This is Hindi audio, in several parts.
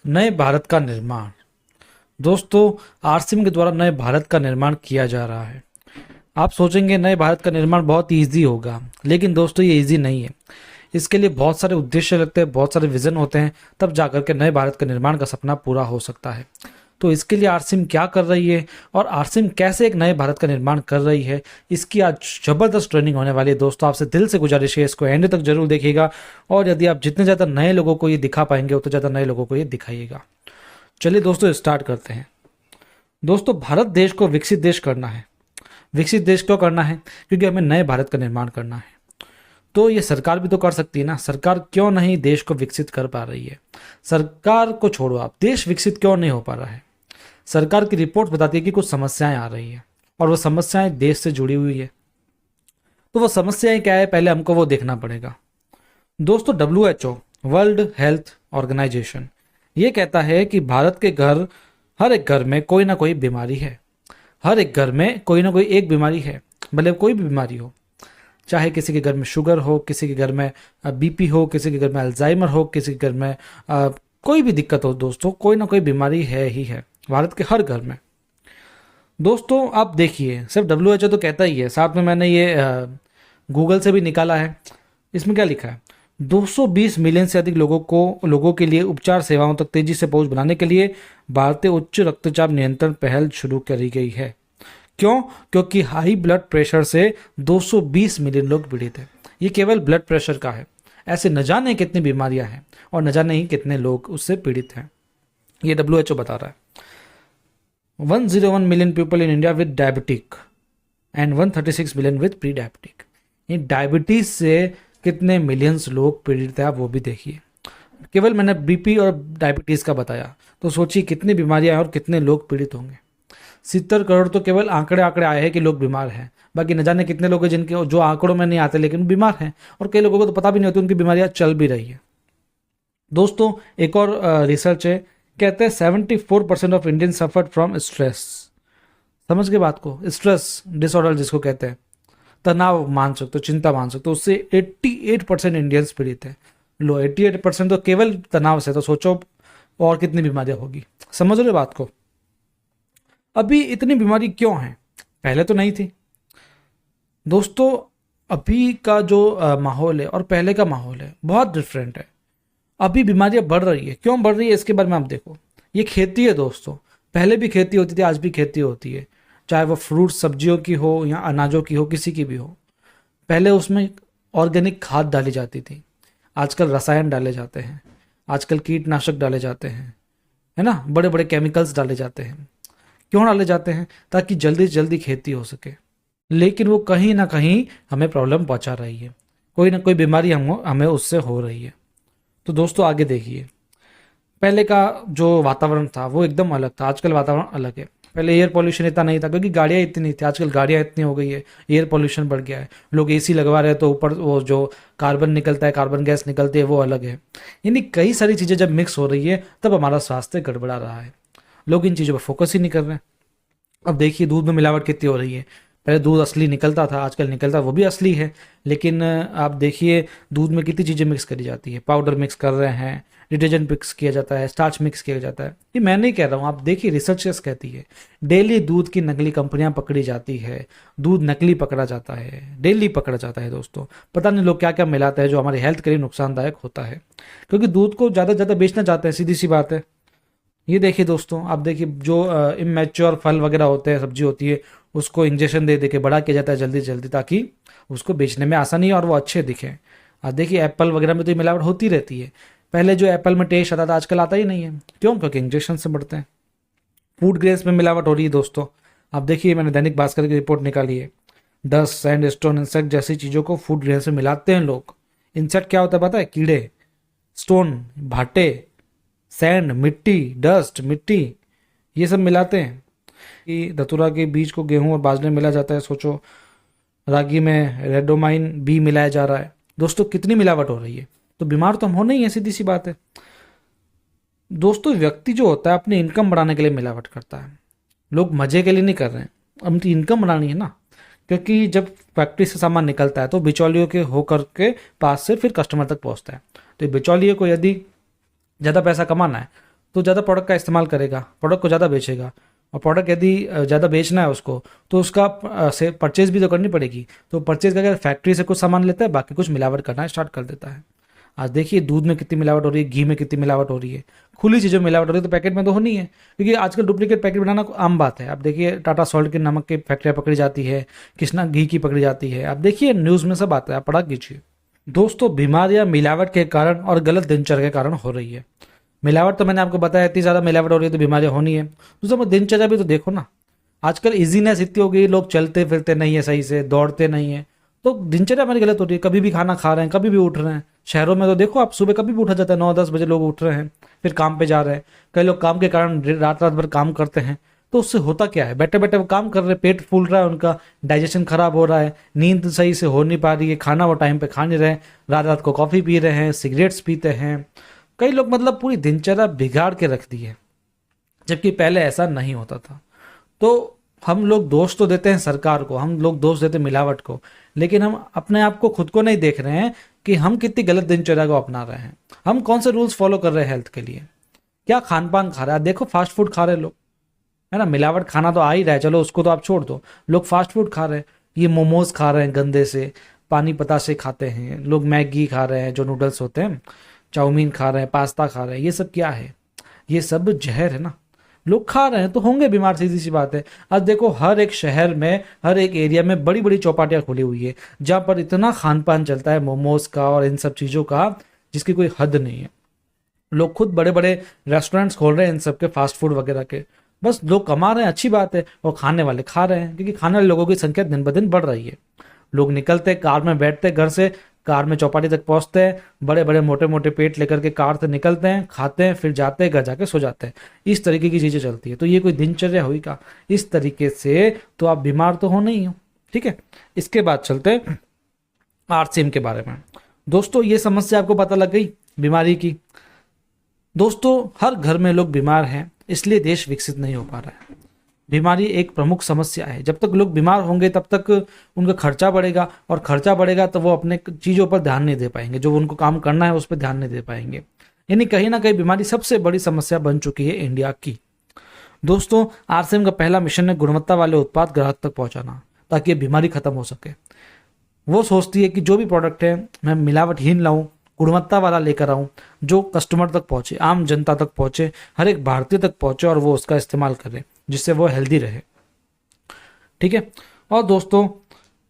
नए भारत का निर्माण। दोस्तों, आरसीएम के द्वारा नए भारत का निर्माण किया जा रहा है। आप सोचेंगे नए भारत का निर्माण बहुत इजी होगा, लेकिन दोस्तों ये इजी नहीं है। इसके लिए बहुत सारे उद्देश्य लगते हैं, बहुत सारे विजन होते हैं, तब जाकर के नए भारत का निर्माण का सपना पूरा हो सकता है। तो इसके लिए आरसीएम क्या कर रही है और आरसीएम कैसे एक नए भारत का निर्माण कर रही है, इसकी आज जबरदस्त ट्रेनिंग होने वाली है। दोस्तों, आपसे दिल से गुजारिश है इसको एंड तक जरूर देखिएगा, और यदि आप जितने ज़्यादा नए लोगों को ये दिखा पाएंगे उतने ज़्यादा नए लोगों को ये दिखाइएगा। चलिए दोस्तों, स्टार्ट करते हैं। दोस्तों, भारत देश को विकसित देश करना है। विकसित देश क्यों करना है? क्योंकि हमें नए भारत का निर्माण करना है। तो ये सरकार भी तो कर सकती है ना। सरकार क्यों नहीं देश को विकसित कर पा रही है? सरकार को छोड़ो, आप देश विकसित क्यों नहीं हो पा रहा है? सरकार की रिपोर्ट बताती है कि कुछ समस्याएं आ रही है, और वो समस्याएं देश से जुड़ी हुई है। तो वो समस्याएं क्या है, पहले हमको वो देखना पड़ेगा। दोस्तों, WHO, वर्ल्ड हेल्थ ऑर्गेनाइजेशन, ये कहता है कि भारत के हर एक घर में कोई ना कोई बीमारी है। हर एक घर में कोई ना कोई एक बीमारी है, भले कोई भी बीमारी हो। चाहे किसी के घर में शुगर हो, किसी के घर में बीपी हो, किसी के घर में अल्जाइमर हो, किसी के घर में कोई भी दिक्कत हो, दोस्तों कोई ना कोई बीमारी है ही है भारत के हर घर में। दोस्तों, आप देखिए, सिर्फ WHO तो कहता ही है, साथ में मैंने ये गूगल से भी निकाला है। इसमें क्या लिखा है? 220 मिलियन से अधिक लोगों के लिए उपचार सेवाओं तक तेजी से पहुंच बनाने के लिए भारतीय उच्च रक्तचाप नियंत्रण पहल शुरू करी गई है। क्यों? क्योंकि हाई ब्लड प्रेशर से 220 मिलियन लोग पीड़ित हैं। ये केवल ब्लड प्रेशर का है, ऐसे न जाने कितनी बीमारियां हैं और न जाने ही कितने लोग उससे पीड़ित हैं। ये WHO बता रहा है। 101 million people in India with diabetic and 136 million with pre diabetic. ये डायबिटीज से कितने मिलियंस लोग पीड़ित हैं, आप वो भी देखिए। केवल मैंने बीपी और डायबिटीज का बताया, तो सोचिए कितनी बीमारियां हैं और कितने लोग पीड़ित होंगे। 70 करोड़ तो केवल आंकड़े आए हैं कि लोग बीमार हैं। बाकी न जाने कितने लोग हैं जिनके जो आंकड़ों में नहीं आते लेकिन बीमार हैं, और कई लोगों को तो पता भी नहीं होती उनकी बीमारियां चल भी रही है। दोस्तों, एक और रिसर्च है, कहते हैं 74% of Indian suffered from stress. समझ के बात को? स्ट्रेस डिसऑर्डर जिसको कहते हैं, तनाव मान सकते हो, चिंता मान सकते हो, उससे 88% इंडियंस पीड़ित है। लो, 88% तो केवल तनाव से, तो सोचो और कितनी बीमारियां होगी। समझ रहे बात को? अभी इतनी बीमारी क्यों है? पहले तो नहीं थी। दोस्तों, अभी का जो माहौल है और पहले का माहौल है बहुत डिफरेंट है। अभी बीमारियां बढ़ रही है। क्यों बढ़ रही है इसके बारे में आप देखो। ये खेती है दोस्तों, पहले भी खेती होती थी, आज भी खेती होती है, चाहे वो फ्रूट सब्जियों की हो या अनाजों की हो, किसी की भी हो। पहले उसमें ऑर्गेनिक खाद डाली जाती थी, आजकल रसायन डाले जाते हैं, आजकल कीटनाशक डाले जाते हैं, है ना, बड़े बड़े केमिकल्स डाले जाते हैं। क्यों डाले जाते हैं? ताकि जल्दी से जल्दी खेती हो सके। लेकिन वो कहीं ना कहीं हमें प्रॉब्लम पहुंचा रही है, कोई ना कोई बीमारी हमें उससे हो रही है। तो दोस्तों, आगे देखिए, पहले का जो वातावरण था वो एकदम अलग था, आजकल वातावरण अलग है। पहले एयर पोल्यूशन इतना नहीं था क्योंकि गाड़ियाँ इतनी नहीं थी, आजकल गाड़ियाँ इतनी हो गई है, एयर पोल्यूशन बढ़ गया है। लोग एसी लगवा रहे हैं तो ऊपर वो जो कार्बन निकलता है, कार्बन गैस निकलती है, वो अलग है। यानी कई सारी चीज़ें जब मिक्स हो रही है तब हमारा स्वास्थ्य गड़बड़ा रहा है। लोग इन चीज़ों पर फोकस ही नहीं कर रहे हैं। अब देखिए, दूध में मिलावट कितनी हो रही है। पहले दूध असली निकलता था, आजकल निकलता वो भी असली है, लेकिन आप देखिए दूध में कितनी चीज़ें मिक्स करी जाती है। पाउडर मिक्स कर रहे हैं, डिटर्जेंट मिक्स किया जाता है, स्टार्च मिक्स किया जाता है। ये मैं नहीं कह रहा हूँ, आप देखिए रिसर्चर्स कहती है। डेली दूध की नकली कंपनियां पकड़ी जाती है, दूध नकली पकड़ा जाता है, डेली पकड़ा जाता है। दोस्तों, पता नहीं लोग क्या क्या मिलाते हैं जो हमारी हेल्थ के लिए नुकसानदायक होता है, क्योंकि दूध को ज़्यादा से ज़्यादा बेचना चाहते हैं, सीधी सी बात है। ये देखिए दोस्तों, आप देखिए जो इमेच्योर फल वगैरह होते हैं, सब्जी होती है, उसको इंजेक्शन दे दे के बड़ा किया जाता है जल्दी जल्दी, ताकि उसको बेचने में आसानी है और वो अच्छे दिखें। आप देखिए एप्पल वगैरह में तो ये मिलावट होती रहती है। पहले जो एप्पल में टेस्ट आता था आजकल आता ही नहीं है। क्यों? क्योंकि इंजेक्शन से बढ़ते हैं। फूड ग्रेन्स में मिलावट हो रही है दोस्तों। आप देखिए, मैंने दैनिक भास्कर की रिपोर्ट निकाली है, डस्ट, सैंड, स्टोन, इंसेक्ट जैसी चीज़ों को फूड ग्रेन्स में मिलाते हैं लोग। इंसेक्ट क्या होता है पता है? कीड़े, स्टोन, भाटे, सैंड, मिट्टी, डस्ट, मिट्टी, ये सब मिलाते हैं। कि धतूरा के बीज को गेहूं और बाजरे में मिला जाता है। सोचो, रागी में रेडोमाइन बी मिलाया जा रहा है। दोस्तों, कितनी मिलावट हो रही है। तो बीमार तो हम होना ही है, सीधी सी बात है। दोस्तों, व्यक्ति जो होता है अपनी इनकम बढ़ाने के लिए मिलावट करता है। लोग मजे के लिए नहीं कर रहे हैं, अपनी इनकम बढ़ानी है ना। क्योंकि जब फैक्ट्री से सामान निकलता है तो बिचौलियों के होकर के पास से फिर कस्टमर तक पहुंचता है। तो बिचौलियों को यदि ज़्यादा पैसा कमाना है तो ज़्यादा प्रोडक्ट का इस्तेमाल करेगा, प्रोडक्ट को ज़्यादा बेचेगा, और प्रोडक्ट यदि ज़्यादा बेचना है उसको तो उसका से परचेज भी तो करनी पड़ेगी। तो परचेज करके फैक्ट्री से कुछ सामान लेता है, बाकी कुछ मिलावट करना स्टार्ट कर देता है। आज देखिए दूध में कितनी मिलावट हो रही है, घी में कितनी मिलावट हो रही है, खुली चीज़ों में मिलावट हो रही है, तो पैकेट में तो होनी है, क्योंकि आजकल डुप्लीकेट पैकेट बनाना आम बात है। आप देखिए टाटा सॉल्ट के नमक की फैक्ट्रियाँ पकड़ी जाती है, कृष्णा घी की पकड़ी जाती है, आप देखिए न्यूज़ में सब आता है, आप पढ़ा कीजिए। दोस्तों बीमारियां मिलावट के कारण और गलत दिनचर्या के कारण हो रही है। मिलावट तो मैंने आपको बताया, इतनी ज़्यादा मिलावट हो रही है तो बीमारियां होनी है। दूसरा दिनचर्या भी तो देखो ना, आजकल इजीनेस इतनी हो गई, लोग चलते फिरते नहीं है सही से, दौड़ते नहीं है, तो दिनचर्या हमारी गलत हो रही है। कभी भी खाना खा रहे हैं, कभी भी उठ रहे हैं। शहरों में तो देखो आप, सुबह कभी भी उठा जाता है, 9-10 बजे लोग उठ रहे हैं, फिर काम पे जा रहे हैं। कई लोग काम के कारण रात रात भर काम करते हैं, तो उससे होता क्या है, बैठे बैठे वो काम कर रहे हैं, पेट फूल रहा है उनका, डाइजेशन खराब हो रहा है, नींद सही से हो नहीं पा रही है, खाना वो टाइम पे खा नहीं रहे, रात रात को कॉफ़ी पी रहे हैं, सिगरेट्स पीते हैं। कई लोग मतलब पूरी दिनचर्या बिगाड़ के रख दी है, जबकि पहले ऐसा नहीं होता था। तो हम लोग दोष तो देते हैं सरकार को, हम लोग दोष देते हैं मिलावट को, लेकिन हम अपने आप को, खुद को नहीं देख रहे हैं कि हम कितनी गलत दिनचर्या को अपना रहे हैं, हम कौन से रूल्स फॉलो कर रहे हैं हेल्थ के लिए, क्या खान पान खा रहे हैं। देखो फास्ट फूड खा रहे हैं लोग, है ना, मिलावट खाना तो आ ही रहा है, चलो उसको तो आप छोड़ दो, लोग फास्ट फूड खा रहे हैं, ये मोमोज खा रहे हैं गंदे से, पानी पता से खाते हैं लोग, मैगी खा रहे हैं जो नूडल्स होते हैं, चाउमीन खा रहे हैं, पास्ता खा रहे हैं, ये सब क्या है, ये सब जहर है ना। लोग खा रहे हैं तो होंगे बीमार, सीधी सी बात है। आज देखो हर एक शहर में, हर एक एरिया में बड़ी बड़ी चौपाटियाँ खुली हुई है, जहाँ पर इतना खान पान चलता है मोमोज का और इन सब चीज़ों का, जिसकी कोई हद नहीं है। लोग खुद बड़े बड़े रेस्टोरेंट्स खोल रहे हैं इन सब के, फास्ट फूड वगैरह के। बस लोग कमा रहे हैं, अच्छी बात है, और खाने वाले खा रहे हैं, क्योंकि खाने वाले लोगों की संख्या दिन ब दिन बढ़ रही है। लोग निकलते कार में, बैठते घर से, कार में चौपाटी तक पहुंचते हैं, बड़े बड़े मोटे मोटे पेट लेकर के कार से निकलते हैं, खाते हैं, फिर जाते हैं घर जाके सो जाते हैं। इस तरीके की चीज़ें चलती है, तो ये कोई दिनचर्या हुई का? इस तरीके से तो आप बीमार तो हो नहीं हो, ठीक है। इसके बाद चलते हैं आरसीएम के बारे में। दोस्तों ये समस्या आपको पता लग गई बीमारी की। दोस्तों हर घर में लोग बीमार हैं, इसलिए देश विकसित नहीं हो पा रहा है। बीमारी एक प्रमुख समस्या है, जब तक लोग बीमार होंगे तब तक उनका खर्चा बढ़ेगा, और खर्चा बढ़ेगा तो वो अपने चीज़ों पर ध्यान नहीं दे पाएंगे, जो उनको काम करना है उस पर ध्यान नहीं दे पाएंगे। यानी कहीं ना कहीं बीमारी सबसे बड़ी समस्या बन चुकी है इंडिया की। दोस्तों आरसीएम का पहला मिशन है गुणवत्ता वाले उत्पाद ग्राहक तक पहुंचाना, ताकि ये बीमारी खत्म हो सके। वो सोचती है कि जो भी प्रोडक्ट है मैं मिलावटहीन लाऊं, गुणवत्ता वाला लेकर आऊं, जो कस्टमर तक पहुंचे, आम जनता तक पहुंचे, हर एक भारतीय तक पहुंचे, और वो उसका इस्तेमाल करे, जिससे वो हेल्दी रहे, ठीक है। और दोस्तों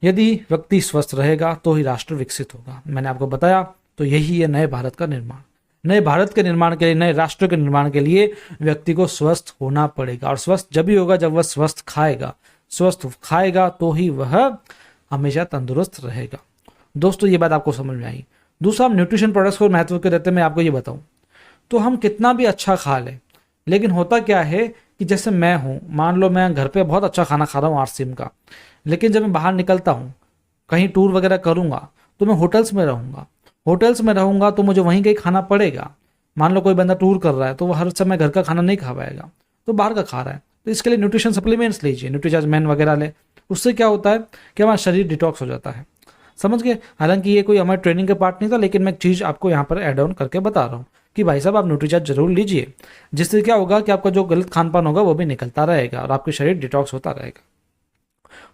यदि व्यक्ति स्वस्थ रहेगा तो ही राष्ट्र विकसित होगा। मैंने आपको बताया, तो यही है नए भारत का निर्माण। नए भारत के निर्माण के लिए, नए राष्ट्र के निर्माण के लिए व्यक्ति को स्वस्थ होना पड़ेगा, और स्वस्थ जब भी होगा जब वह स्वस्थ खाएगा। स्वस्थ खाएगा तो ही वह हमेशा तंदुरुस्त रहेगा। दोस्तों ये बात आपको समझ में आई। दूसरा, हम न्यूट्रिशन प्रोडक्ट्स को महत्व के रहते मैं आपको ये बताऊं, तो हम कितना भी अच्छा खा लें, लेकिन होता क्या है कि जैसे मैं हूँ, मान लो मैं घर पे बहुत अच्छा खाना खा रहा हूँ आरसीएम का, लेकिन जब मैं बाहर निकलता हूँ, कहीं टूर वगैरह करूँगा, तो मैं होटल्स में रहूँगा। होटल्स में रहूँगा तो मुझे वहीं कहीं खाना पड़ेगा। मान लो कोई बंदा टूर कर रहा है, तो वो हर समय घर का खाना नहीं खा पाएगा, तो बाहर का खा रहा है, तो इसके लिए न्यूट्रिशन सप्लीमेंट्स लीजिए, न्यूट्रीचार्ज मैन वगैरह ले। उससे क्या होता है कि हमारा शरीर डिटॉक्स हो जाता है। समझ गए? हालांकि ये कोई हमारे ट्रेनिंग का पार्ट नहीं था, लेकिन मैं एक चीज़ आपको यहाँ पर ऐड ऑन करके बता रहा हूँ कि भाई साहब आप न्यूट्रीचार्ज जरूर लीजिए, जिससे क्या होगा कि आपका जो गलत खान पान होगा वो भी निकलता रहेगा, और आपका शरीर डिटॉक्स होता रहेगा।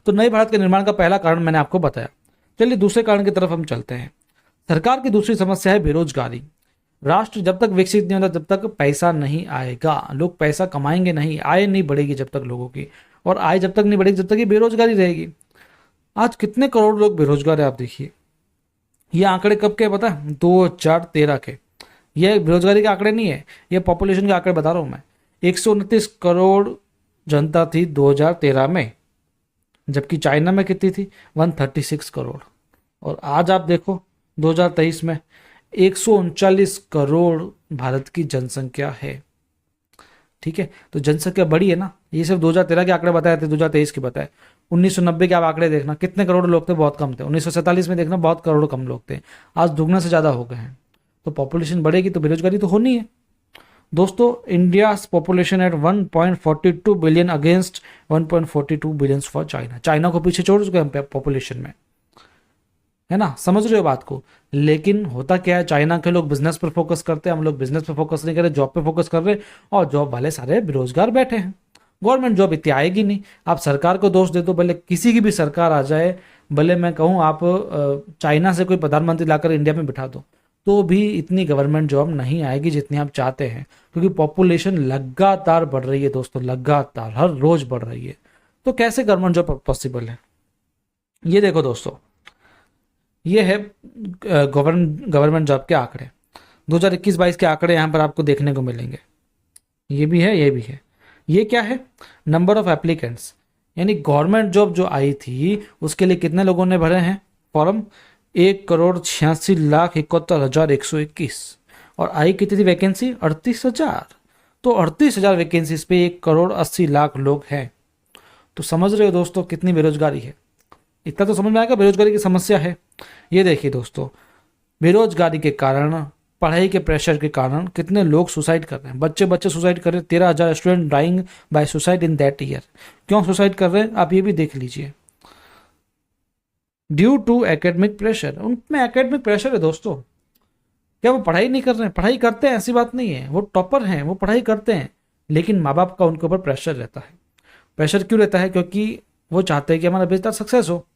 तो नए भारत के निर्माण का पहला कारण मैंने आपको बताया। चलिए दूसरे कारण की तरफ हम चलते हैं। सरकार की दूसरी समस्या है बेरोजगारी। राष्ट्र जब तक विकसित नहीं होता, जब तक पैसा नहीं आएगा, लोग पैसा कमाएंगे नहीं, आय नहीं बढ़ेगी जब तक लोगों की, और आय जब तक नहीं बढ़ेगी जब तक ये बेरोजगारी रहेगी। आज कितने करोड़ लोग बेरोजगार है आप देखिए। ये आंकड़े कब के पता है? 2013 के। ये बेरोजगारी के आंकड़े नहीं है, ये पॉपुलेशन के आंकड़े बता रहा हूँ मैं। 129 करोड़ जनता थी 2013 में, जबकि चाइना में कितनी थी? 136 करोड़। और आज आप देखो 2023 में 139 करोड़ भारत की जनसंख्या है, ठीक है। तो जनसंख्या बढ़ी है ना। ये सिर्फ 2013 के आंकड़े बताए थे, 2023 के बताए। 1990 के आप आंकड़े देखना, कितने करोड़ लोग थे? बहुत कम थे। 1947 में देखना, बहुत करोड़ कम लोग थे। आज दुगना से ज़्यादा हो गए हैं। तो पॉपुलेशन बढ़ेगी तो बेरोजगारी तो होनी है। दोस्तों India population at 1.42 billion against 1.42 billion for China. China को पीछे छोड़ चुके हैं पॉपुलेशन में, है ना, समझ रहे हो बात को। लेकिन होता क्या है, चाइना के लोग बिजनेस पर फोकस करते हैं, हम लोग बिजनेस पर फोकस नहीं कर रहे, जॉब पे फोकस कर रहे हैं, और जॉब वाले सारे बेरोजगार बैठे हैं। गवर्नमेंट जॉब इतनी आएगी नहीं। आप सरकार को दोष दे दो, भले किसी की भी सरकार आ जाए, भले मैं कहूँ आप चाइना से कोई प्रधानमंत्री लाकर इंडिया में बिठा दो, तो भी इतनी गवर्नमेंट जॉब नहीं आएगी जितनी आप चाहते हैं, क्योंकि पॉपुलेशन लगातार बढ़ रही है दोस्तों, लगातार हर रोज बढ़ रही है। तो कैसे गवर्नमेंट जॉब पॉसिबल है? ये देखो दोस्तों, ये है गवर्नमेंट जॉब के आंकड़े, 2021-22 के आंकड़े यहाँ पर आपको देखने को मिलेंगे। ये भी है, ये भी है। ये क्या है? नंबर ऑफ एप्लीकेंट्स, यानी गवर्नमेंट जॉब जो आई थी उसके लिए कितने लोगों ने भरे हैं फॉर्म? 1,86,71,121। और आई कितनी थी वैकेंसी? 38,000। तो 38,000 वैकेंसीज पे 1,80,00,000 लोग हैं। तो समझ रहे हो दोस्तों कितनी बेरोजगारी है। इतना तो समझ में आएगा बेरोजगारी की समस्या है। ये देखिए दोस्तों, बेरोजगारी के कारण, पढ़ाई के प्रेशर के कारण कितने लोग सुसाइड कर रहे हैं। बच्चे सुसाइड कर रहे हैं। 13,000 student dying by suicide in that year. क्यों सुसाइड कर रहे हैं आप ये भी देख लीजिए। ड्यू टू एकेडमिक प्रेशर, उनमें एकेडमिक प्रेशर है दोस्तों। क्या वो पढ़ाई नहीं कर रहे हैं? पढ़ाई करते हैं, ऐसी बात नहीं है, वो टॉपर हैं, वो पढ़ाई करते हैं, लेकिन माँ बाप का उनके ऊपर प्रेशर रहता है। प्रेशर क्यों रहता है? क्योंकि वो चाहते हैं कि हमारा बेटा सक्सेस हो,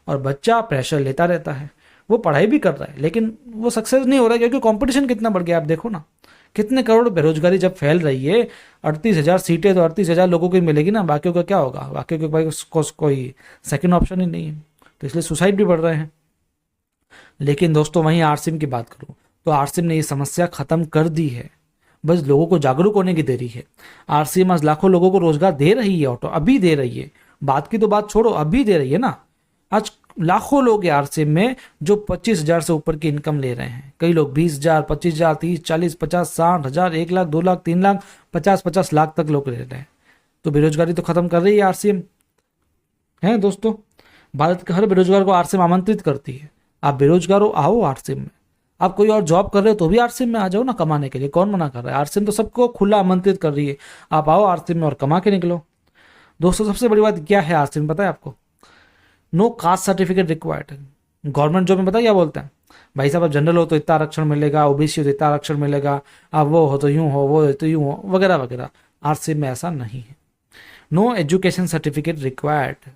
और बच्चा प्रेशर लेता रहता है। वो पढ़ाई भी कर रहा है लेकिन वो सक्सेस नहीं हो रहा है, क्योंकि कंपटीशन कितना बढ़ गया। आप देखो ना, कितने करोड़ बेरोजगारी जब फैल रही है, 38,000 सीटें तो 38,000 लोगों को मिलेगी ना, बाकियों का क्या होगा? बाकियों के पास कोई सेकंड ऑप्शन ही नहीं है, तो इसलिए सुसाइड भी बढ़ रहे हैं। लेकिन दोस्तों वहीं आरसीएम की बात करूं तो आरसीएम ने ये समस्या खत्म कर दी है, बस लोगों को जागरूक होने की देरी है। आरसीएम आज लाखों लोगों को रोजगार दे रही है, ऑटो अभी दे रही है, बात की तो बात छोड़ो, अभी दे रही है ना। आज लाखों लोग आरसीएम में जो 25,000 से ऊपर की इनकम ले रहे हैं। कई लोग 20,000, 25,000, 30, 40, 50, 60,000, 1 लाख, 2 लाख, 3 लाख, 50-50 लाख तक लोग ले रहे हैं। तो बेरोजगारी तो खत्म कर रही है आरसीएम, है दोस्तों। भारत के हर बेरोजगार को आरसीएम आमंत्रित करती है, आप बेरोजगार हो, आओ आरसीएम में। आप कोई और जॉब कर रहे हो तो भी आरसीएम में आ जाओ ना कमाने के लिए, कौन मना कर रहा है? आरसीएम तो सबको खुला आमंत्रित कर रही है, आप आओ आरसीएम में और कमा के निकलो। दोस्तों सबसे बड़ी बात क्या है आरसीएम पता है आपको? No caste certificate required. Government job में पता क्या बोलते हैं? भाई साहब आप जनरल हो तो इतना आरक्षण मिलेगा, ओबीसी हो तो इतना आरक्षण मिलेगा, आप वो हो तो यूं हो, वो हो तो यूं हो, वगैरह वगैरह। आरसीएम में ऐसा नहीं है। No education certificate required.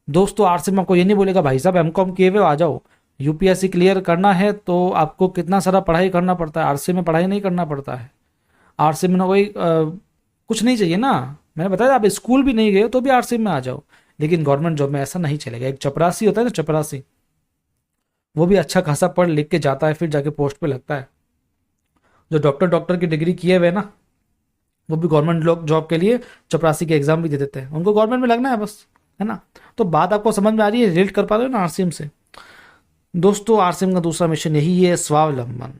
दोस्तों आरसीएम आपको ये नहीं बोलेगा भाई साहब एमकॉम किए हुए आ जाओ, यूपीएससी क्लियर करना है तो आपको कितना सारा पढ़ाई करना पड़ता है। आरसीएम में पढ़ाई नहीं करना पड़ता है। आरसीएम में ना कोई कुछ नहीं चाहिए ना, मैंने बताया आप स्कूल भी नहीं गए तो भी आरसीएम में आ जाओ। लेकिन गवर्नमेंट जॉब में ऐसा नहीं चलेगा। एक चपरासी होता है ना, चपरासी, वो भी अच्छा खासा पढ़ लिख के जाता है, फिर जाके पोस्ट पे लगता है। जो डॉक्टर की डिग्री किए हुए ना, वो भी गवर्नमेंट जॉब के लिए चपरासी के एग्जाम भी दे देते हैं, उनको गवर्नमेंट में लगना है बस, है ना। तो बात आपको समझ में आ रही है, रिलेट कर पा रहे हो ना आरसीएम से। दोस्तों आरसीएम का दूसरा मिशन यही है, स्वावलंबन।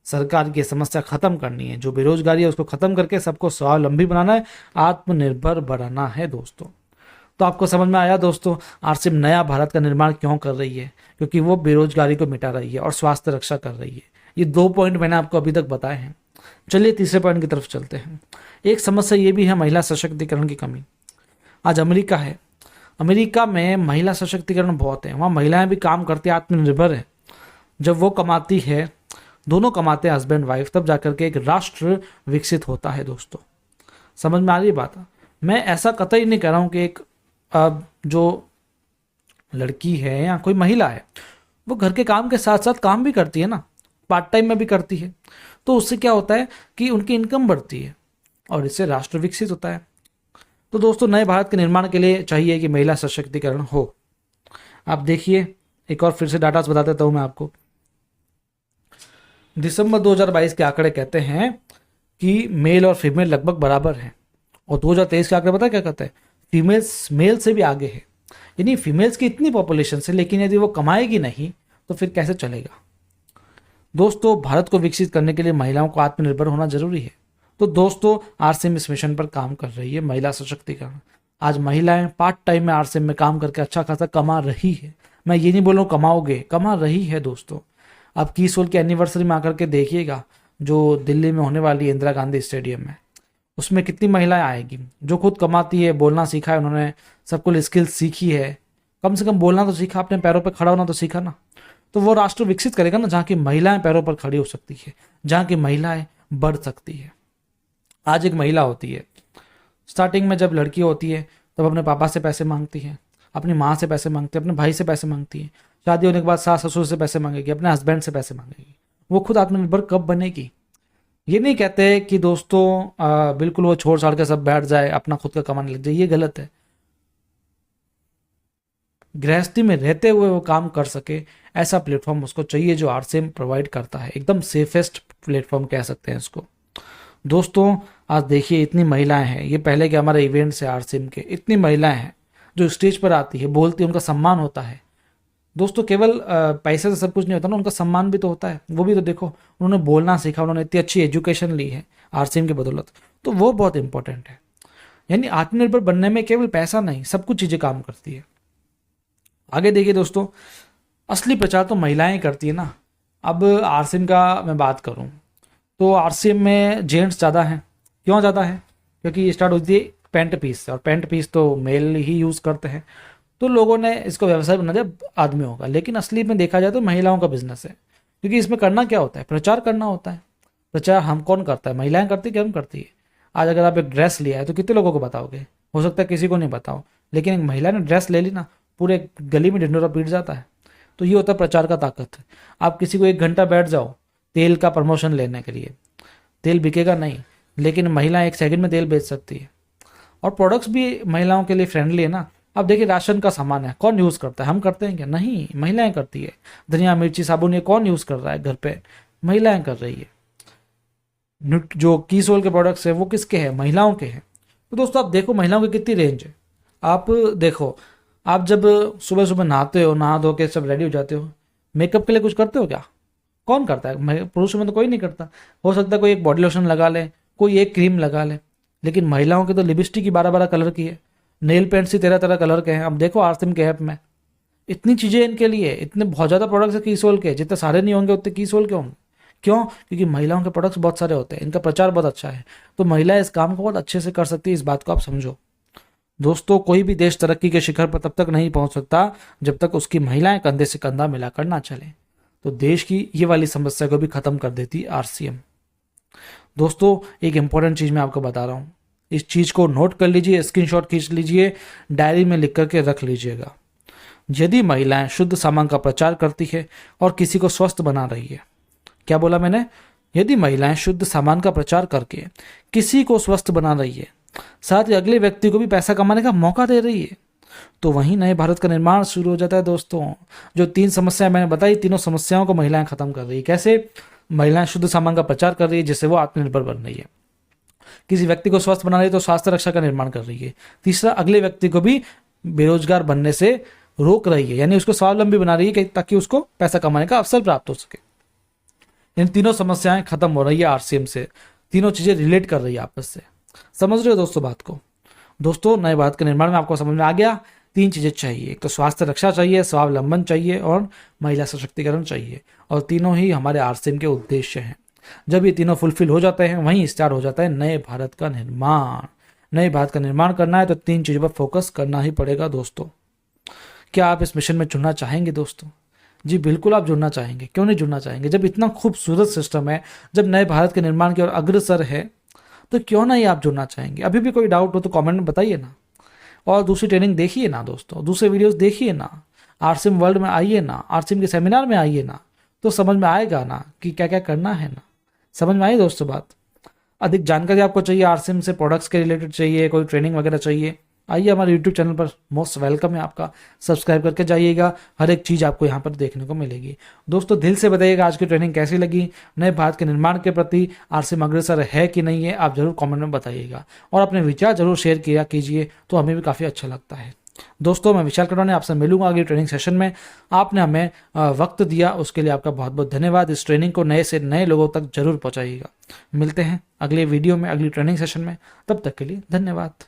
सरकार की समस्या खत्म करनी है, जो बेरोजगारी है उसको खत्म करके सबको स्वावलंबी बनाना है, आत्मनिर्भर बनाना है दोस्तों। तो आपको समझ में आया दोस्तों आरसीएम नया भारत का निर्माण क्यों कर रही है? क्योंकि वो बेरोजगारी को मिटा रही है और स्वास्थ्य रक्षा कर रही है। ये 2 पॉइंट मैंने आपको अभी तक बताए हैं। चलिए तीसरे पॉइंट की तरफ चलते हैं। एक समस्या ये भी है महिला सशक्तिकरण की कमी। आज अमेरिका है, अमेरिका में महिला सशक्तिकरण बहुत है, वहाँ महिलाएं भी काम करती है, आत्मनिर्भर है। जब वो कमाती है, दोनों कमाते हैं हस्बैंड वाइफ, तब जाकर के एक राष्ट्र विकसित होता है दोस्तों। समझ में आ रही बात? मैं ऐसा कतई नहीं कह रहा हूँ कि एक जो लड़की है या कोई महिला है वो घर के काम के साथ साथ काम भी करती है ना, पार्ट टाइम में भी करती है, तो उससे क्या होता है कि उनकी इनकम बढ़ती है और इससे राष्ट्र विकसित होता है। तो दोस्तों नए भारत के निर्माण के लिए चाहिए कि महिला सशक्तिकरण हो। आप देखिए, एक और फिर से डाटा बता देता हूं मैं आपको। दिसंबर 2022 के आंकड़े कहते हैं कि मेल और फीमेल लगभग बराबर हैं, और 2023 के आंकड़े पता क्या कहते हैं? फीमेल्स मेल से भी आगे है। यानी फीमेल्स की इतनी पॉपुलेशन से, लेकिन यदि वो कमाएगी नहीं तो फिर कैसे चलेगा? दोस्तों भारत को विकसित करने के लिए महिलाओं को आत्मनिर्भर होना जरूरी है। तो दोस्तों आरसीएम इस मिशन पर काम कर रही है, महिला सशक्तिकरण। आज महिलाएं पार्ट टाइम में आरसीएम में काम करके अच्छा खासा कमा रही है। मैं ये नहीं बोल रहा हूँ कमाओगे, कमा रही है दोस्तों। अब की सोल की एनिवर्सरी में आकर के देखिएगा, जो दिल्ली में होने वाली इंदिरा गांधी स्टेडियम में, उसमें कितनी महिलाएं आएगी जो खुद कमाती है, बोलना सीखा है उन्होंने, सबको स्किल्स सीखी है, कम से कम बोलना तो सीखा, अपने पैरों पे खड़ा होना तो सीखा ना। तो वो राष्ट्र विकसित करेगा ना जहाँ की महिलाएं पैरों पर खड़ी हो सकती है, जहाँ की महिलाएं बढ़ सकती है। आज एक महिला होती है, स्टार्टिंग में जब लड़की होती है तब अपने पापा से पैसे मांगती है, अपनी माँ से पैसे मांगती है, अपने भाई से पैसे मांगती है, शादी होने के बाद सास ससुर से पैसे मांगेगी, अपने हस्बैंड से पैसे मांगेगी। वो खुद आत्मनिर्भर कब बनेगी? ये नहीं कहते कि दोस्तों बिल्कुल वो छोड़ छाड़ के सब बैठ जाए, अपना खुद का कमाने लग जाए, ये गलत है। गृहस्थी में रहते हुए वो काम कर सके, ऐसा प्लेटफॉर्म उसको चाहिए जो आरसीएम प्रोवाइड करता है। एकदम सेफेस्ट प्लेटफॉर्म कह सकते हैं इसको। दोस्तों आज देखिए इतनी महिलाएं हैं, ये पहले के हमारे इवेंट्स है आरसीएम के, इतनी महिलाएं हैं जो स्टेज पर आती है, बोलती है, उनका सम्मान होता है। दोस्तों केवल पैसे से सब कुछ नहीं होता ना, उनका सम्मान भी तो होता है। वो भी तो देखो, उन्होंने बोलना सीखा, उन्होंने इतनी अच्छी एजुकेशन ली है आरसीएम की बदौलत, तो वो बहुत इंपॉर्टेंट है। यानी आत्मनिर्भर बनने में केवल पैसा नहीं, सब कुछ चीज़ें काम करती है। आगे देखिए दोस्तों, असली प्रचार तो महिलाएं करती है ना। अब आरसीएम का मैं बात करूं तो आरसीएम में जेंट्स ज़्यादा हैं। क्यों ज़्यादा है? क्योंकि ये स्टार्ट होती है पेंट पीस से, और पेंट पीस तो मेल ही यूज़ करते हैं, तो लोगों ने इसको व्यवसाय बना दिया आदमियों का। लेकिन असली में देखा जाए तो महिलाओं का बिजनेस है, क्योंकि इसमें करना क्या होता है? प्रचार करना होता है। प्रचार हम कौन करता है? महिलाएं करती है कि हम करती है? आज अगर आप एक ड्रेस लिया है तो कितने लोगों को बताओगे? हो सकता है किसी को नहीं बताओ, लेकिन एक महिला ने ड्रेस ले ली ना, पूरे गली में ढिंडोरा पीट जाता है। तो ये होता है प्रचार का ताकत। आप किसी को 1 घंटा बैठ जाओ तेल का प्रमोशन लेने के लिए, तेल बिकेगा नहीं, लेकिन महिला 1 सेकंड में तेल बेच सकती है। और प्रोडक्ट्स भी महिलाओं के लिए फ्रेंडली है ना। अब देखिए राशन का सामान है, कौन यूज़ करता है? हम करते हैं क्या? नहीं, महिलाएं करती है। धनिया मिर्ची साबुन ये कौन यूज़ कर रहा है घर पे? महिलाएं कर रही है। जो कीसोल के प्रोडक्ट्स है वो किसके हैं? महिलाओं के हैं। तो दोस्तों आप देखो महिलाओं की कितनी रेंज है। आप देखो, आप जब सुबह सुबह नहाते हो, नहा धो के सब रेडी हो जाते हो, मेकअप के लिए कुछ करते हो क्या? कौन करता है? पुरुषों में तो कोई नहीं करता। हो सकता है कोई एक बॉडी लोशन लगा ले, कोई एक क्रीम लगा ले, लेकिन महिलाओं की तो लिपस्टिक ही 12-12 कलर की है, नेल पेंट्स ही 13-13 कलर के हैं। अब देखो आरसीएम के ऐप में इतनी चीज़ें इनके लिए, इतने बहुत ज़्यादा प्रोडक्ट्स है कीसोल के, जितने सारे नहीं होंगे उतने कीसोल के होंगे। क्यों? क्योंकि महिलाओं के प्रोडक्ट्स बहुत सारे होते हैं, इनका प्रचार बहुत अच्छा है, तो महिलाएं इस काम को बहुत अच्छे से कर सकती है। इस बात को आप समझो दोस्तों। कोई भी देश तरक्की के शिखर पर तब तक नहीं पहुंच सकता जब तक उसकी महिलाएं कंधे से कंधा मिलाकर ना चले। तो देश की ये वाली समस्या को भी खत्म कर देती आरसीएम। दोस्तों एक इंपॉर्टेंट चीज मैं आपको बता रहा हूं, इस चीज को नोट कर लीजिए, स्क्रीनशॉट खींच लीजिए, डायरी में लिख करके रख लीजिएगा। यदि महिलाएं शुद्ध सामान का प्रचार करती है और किसी को स्वस्थ बना रही है, क्या बोला मैंने? यदि महिलाएं शुद्ध सामान का प्रचार करके किसी को स्वस्थ बना रही है, साथ ही अगले व्यक्ति को भी पैसा कमाने का मौका दे रही है, तो वहीं नए भारत का निर्माण शुरू हो जाता है दोस्तों। जो 3 समस्याएं मैंने बताई, तीनों समस्याओं को महिलाएं खत्म कर रही है। कैसे? महिलाएं शुद्ध सामान का प्रचार कर रही है जिससे वो आत्मनिर्भर बन रही है, किसी व्यक्ति को स्वस्थ बना रही है तो स्वास्थ्य रक्षा का निर्माण कर रही है, तीसरा अगले व्यक्ति को भी बेरोजगार बनने से रोक रही है, यानी उसको स्वावलंबी बना रही है ताकि उसको पैसा कमाने का अवसर प्राप्त हो सके। इन तीनों समस्याएं खत्म हो रही है आरसीएम से, तीनों चीजें रिलेट कर रही है आपस से। समझ रहे हो दोस्तों बात को? दोस्तों नए भारत के निर्माण में आपको समझ में आ गया, 3 चीजें चाहिए, एक तो स्वास्थ्य रक्षा चाहिए, स्वावलंबन चाहिए और महिला सशक्तिकरण चाहिए, और तीनों ही हमारे आरसीएम के उद्देश्य हैं। जब ये तीनों फुलफिल हो जाते हैं वहीं स्टार्ट हो जाता है नए भारत का निर्माण। नए भारत का निर्माण करना है तो 3 चीजों पर फोकस करना ही पड़ेगा दोस्तों। क्या आप इस मिशन में जुड़ना चाहेंगे दोस्तों? जी बिल्कुल आप जुड़ना चाहेंगे, क्यों नहीं जुड़ना चाहेंगे? जब इतना खूबसूरत सिस्टम है, जब नए भारत के निर्माण की ओर अग्रसर है, तो क्यों नहीं आप जुड़ना चाहेंगे? अभी भी कोई डाउट हो तो कमेंट में बताइए ना। और दूसरी ट्रेनिंग देखिए ना दोस्तों, दूसरे वीडियोस देखिए ना, आरसीएम वर्ल्ड में आइए ना, आरसीएम के सेमिनार में आइए ना, तो समझ में आएगा ना कि क्या क्या करना है ना। समझ में आई दोस्तों बात? अधिक जानकारी आपको चाहिए आरसीएम से, प्रोडक्ट्स के रिलेटेड चाहिए, कोई ट्रेनिंग वगैरह चाहिए, आइए हमारे यूट्यूब चैनल पर, मोस्ट वेलकम है आपका। सब्सक्राइब करके जाइएगा, हर एक चीज़ आपको यहाँ पर देखने को मिलेगी। दोस्तों दिल से बताइएगा आज की ट्रेनिंग कैसी लगी, नए भारत के निर्माण के प्रति आरसीएम अग्रसर है कि नहीं है, आप जरूर कमेंट में बताइएगा और अपने विचार जरूर शेयर किया कीजिए, तो हमें भी काफ़ी अच्छा लगता है। दोस्तों मैं विशाल कटवानी आपसे मिलूंगा अगली ट्रेनिंग सेशन में। आपने हमें वक्त दिया उसके लिए आपका बहुत बहुत धन्यवाद। इस ट्रेनिंग को नए से नए लोगों तक जरूर पहुँचाइएगा। मिलते हैं अगले वीडियो में, अगली ट्रेनिंग सेशन में, तब तक के लिए धन्यवाद।